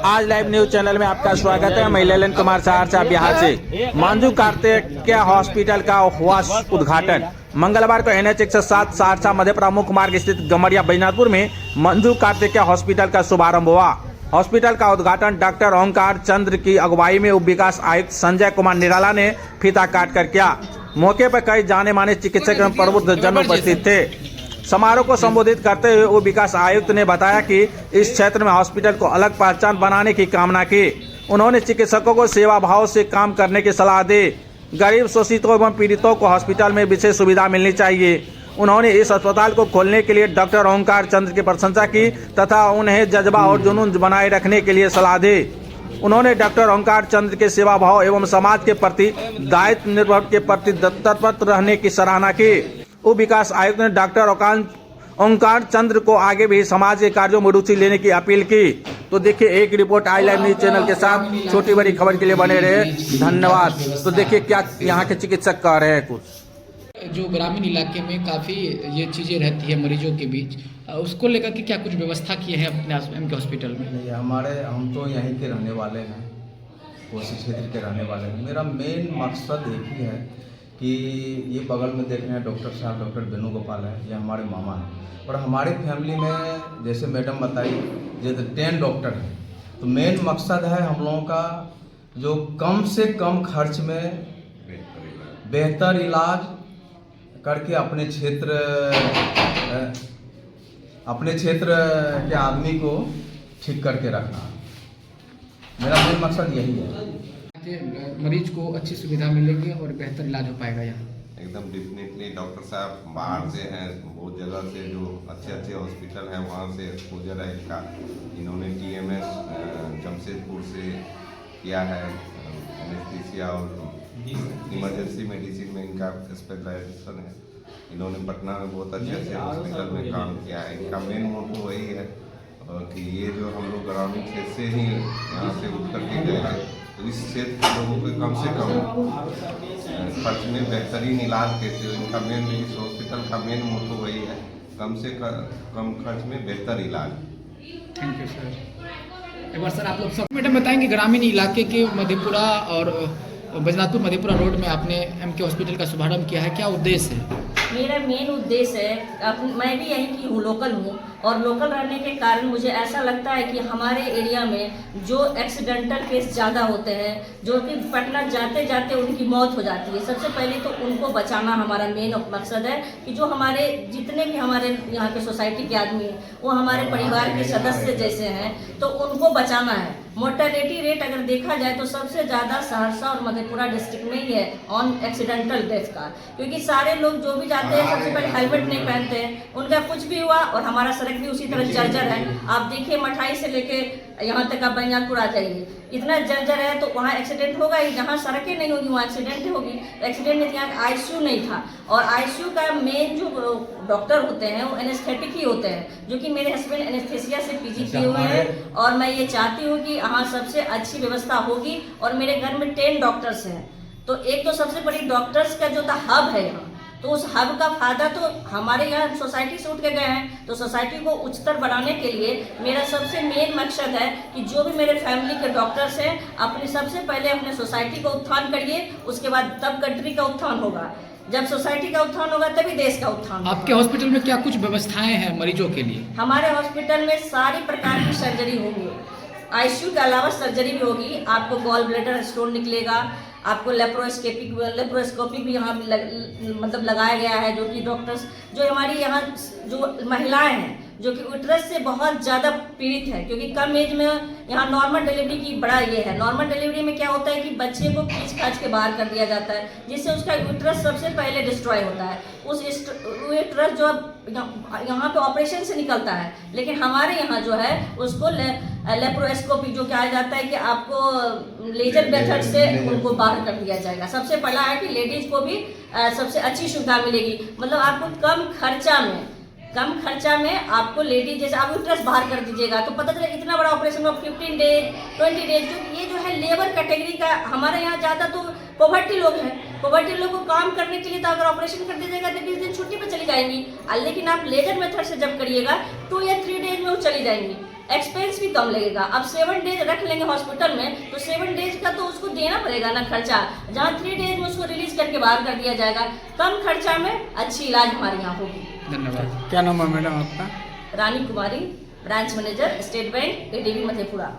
आज live news channel में आपका स्वागत है। मैं ललन कुमार सहरसा बिहार से। मंजू कार्तिकेय हॉस्पिटल का हुआ उद्घाटन। मंगलवार को NH 107 सहरसा मधेपुरा मुख्य मार्ग स्थित गमरिया बैजनाथपुर में मंजू कार्तिकेय हॉस्पिटल का शुभारंभ हुआ। हॉस्पिटल का उद्घाटन डॉक्टर ओंकार चंद्र की अगुवाई में उप विकास आयुक्त संजय कुमार निराला ने फीता काट कर किया। मौके पर कई जाने माने चिकित्सक एवं प्रबुद्ध जन उपस्थित थे। समारोह को संबोधित करते हुए उप विकास आयुक्त ने बताया कि इस क्षेत्र में हॉस्पिटल को अलग पहचान बनाने की कामना की। उन्होंने चिकित्सकों को सेवा भाव से काम करने की सलाह दी। गरीब शोषितों एवं पीड़ितों को हॉस्पिटल में विशेष सुविधा मिलनी चाहिए। उन्होंने इस अस्पताल को खोलने के लिए डॉक्टर ओंकार चंद्र की प्रशंसा की तथा उन्हें जज्बा और जुनून बनाए रखने के लिए सलाह दी। उन्होंने डॉक्टर ओंकार चंद्र के सेवा भाव एवं समाज के प्रति दायित्व निर्वहन के प्रति तत्पर रहने की सराहना की। उप विकास आयुक्त ने डॉक्टर ओंकार चंद्र को आगे भी समाज के कार्यों में रुचि लेने की अपील की। तो देखिए एक रिपोर्ट आई लाइव न्यूज चैनल के साथ। छोटी बड़ी खबर के लिए बने रहे, धन्यवाद। तो देखिए क्या यहाँ के चिकित्सक कह रहे हैं। कुछ जो ग्रामीण इलाके में काफ़ी ये चीज़ें रहती है मरीजों के बीच, उसको लेकर के क्या कुछ व्यवस्था किए हैं अपने MK हॉस्पिटल में? नहीं, हम तो यहीं के रहने वाले हैं, कोसी क्षेत्र के रहने वाले हैं। मेरा मेन मकसद एक ही है कि ये बगल में देख रहे हैं डॉक्टर साहब, डॉक्टर वेणुगोपाल है, ये हमारे मामा हैं। और हमारी फैमिली में जैसे मैडम बताई जैसे 10 डॉक्टर हैं। तो मेन मकसद है हम लोगों का जो कम से कम खर्च में बेहतर इलाज करके अपने क्षेत्र के आदमी को ठीक करके रखना। मेरा मेन मकसद यही है। मरीज को अच्छी सुविधा मिलेगी और बेहतर इलाज हो पाएगा यहाँ। एकदम डेफिनेटली डॉक्टर साहब बाहर से हैं, बहुत जगह से जो अच्छे हॉस्पिटल हैं वहाँ से एक्सपोजर है इनका। इन्होंने TMS जमशेदपुर से किया है एनेस्थीसिया और इमरजेंसी मेडिसिन में इनका स्पेशलाइजेशन है। इन्होंने पटना में बहुत अच्छे हॉस्पिटल में काम किया है। इनका मेन मोटो वही है कि ये जो हम लोग ग्रामीण क्षेत्र से ही यहाँ से उठ करके गए हैं, तो इस क्षेत्र के लोगों को कम से कम खर्च में बेहतरीन इलाज देते हो। इनका मेन इस हॉस्पिटल का मेन मोटो वही है, कम से कम खर्च में बेहतर इलाज। Thank you sir. एक बार सर आप लोग सब मैडम बताएंगे, ग्रामीण इलाके के मधेपुरा और बैजनाथपुर मधेपुरा रोड में आपने MK हॉस्पिटल का शुभारंभ किया है, क्या उद्देश्य है? मेरा मेन उद्देश्य है, मैं भी यहीं की हूँ, लोकल हूँ, और लोकल रहने के कारण मुझे ऐसा लगता है कि हमारे एरिया में जो एक्सीडेंटल केस ज़्यादा होते हैं, जो कि पटना जाते जाते उनकी मौत हो जाती है, सबसे पहले तो उनको बचाना हमारा मेन मकसद है कि जो हमारे जितने भी हमारे यहाँ के सोसाइटी के आदमी हैं वो हमारे परिवार के सदस्य जैसे हैं, तो उनको बचाना है। मोर्टेलिटी रेट अगर देखा जाए तो सबसे ज़्यादा सहरसा और मधेपुरा डिस्ट्रिक्ट में ही है ऑन एक्सीडेंटल डेथ का, क्योंकि सारे लोग जो भी जाते हैं सबसे पहले हेलमेट नहीं पहनते हैं, उनका कुछ भी हुआ। और हमारा सड़क भी उसी तरह जर्जर है। आप देखिए मठाई से लेके यहाँ तक आप बैजनाथपुर आ जाइए, इतना जर्जर है, तो वहाँ एक्सीडेंट होगा ही। जहाँ सड़कें नहीं होगी वहाँ एक्सीडेंट होगी। एक्सीडेंट में यहाँ ICU नहीं था, और ICU का मेन जो डॉक्टर होते हैं वो एनेस्थेटिक ही होते हैं, जो कि मेरे हस्बैंड एनेस्थेसिया से PG किए हुए हैं। और मैं ये चाहती हूँ कि यहाँ सबसे अच्छी व्यवस्था होगी। और मेरे घर में 10 डॉक्टर्स हैं, तो एक तो सबसे बड़ी डॉक्टर्स का जो हब है यहाँ, तो उस हब का फायदा तो हमारे यहाँ सोसाइटी से उठ के गए हैं। तो सोसाइटी को उच्चतर बनाने के लिए मेरा सबसे मेन मकसद है कि जो भी मेरे फैमिली के डॉक्टर्स हैं, अपने सबसे पहले अपने सोसाइटी का उत्थान करिए, उसके बाद तब कंट्री का उत्थान होगा। जब सोसाइटी का उत्थान होगा तभी देश का उत्थान होगा। आपके हॉस्पिटल में क्या कुछ व्यवस्थाएं हैं मरीजों के लिए? हमारे हॉस्पिटल में सारी प्रकार की सर्जरी होगी। ICU के अलावा सर्जरी भी होगी। आपको गॉल ब्लैडर स्टोन निकलेगा, आपको लेप्रोस्कोपी भी यहाँ मतलब लगाया गया है, जो कि डॉक्टर्स जो हमारी यहाँ जो महिलाएं हैं जो कि यूट्रस से बहुत ज़्यादा पीड़ित है, क्योंकि कम एज में यहाँ नॉर्मल डिलीवरी की बड़ा ये है। नॉर्मल डिलीवरी में क्या होता है कि बच्चे को खींच खाच के बाहर कर दिया जाता है, जिससे उसका यूट्रस सबसे पहले डिस्ट्रॉय होता है। उस यूट्रस जो यहाँ पे ऑपरेशन से निकलता है, लेकिन हमारे यहाँ जो है उसको लेप्रोस्कोपी जो कहा जाता है कि आपको लेजर मेथड से उनको बाहर कर दिया जाएगा। सबसे पहला है कि लेडीज को भी सबसे अच्छी सुविधा मिलेगी, मतलब आपको कम खर्चा में आपको लेडीज जैसे आप यूट्रस बाहर कर दीजिएगा तो पता चला इतना बड़ा ऑपरेशन हो 15 डेज 20 डेज, क्योंकि ये जो है लेबर कैटेगरी का हमारे यहाँ ज़्यादा तो पॉवर्टी लोग हैं। पॉवर्टी लोग को काम करने के लिए तो अगर ऑपरेशन कर दीजिएगा तो 20 दिन छुट्टी पे चली जाएंगी, लेकिन आप लेजर मेथड से जब करिएगा 2 या 3 डेज में वो चली जाएंगी। एक्सपेंस भी कम लगेगा। अब 7 डेज रख लेंगे हॉस्पिटल में तो 7 डेज का तो उसको देना पड़ेगा ना खर्चा, जहाँ 3 डेज में उसको रिलीज करके बाहर कर दिया जाएगा। कम खर्चा में अच्छी इलाज हमारे यहाँ होगी। धन्यवाद। क्या नाम है मैडम आपका? Rani Kumari, branch manager, state bank, ADB Madhepura.